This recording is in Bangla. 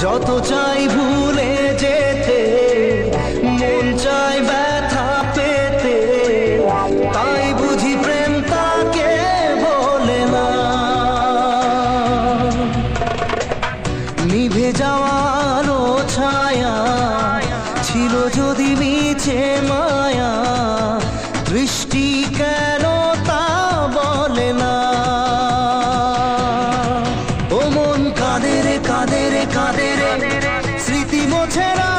যত চাই ভুলে যেতে, মন চাই ব্যথা পেতে, তাই বুঝি প্রেম তাকে বলে না। নিভে যাওয়ার ছায়া ছিল যদি মিছে মায়া, দৃষ্টি কেন তা বলে না। ও মন কাঁদে রে কাঁদে রে কাঁদে রে, স্মৃতি মোছে না।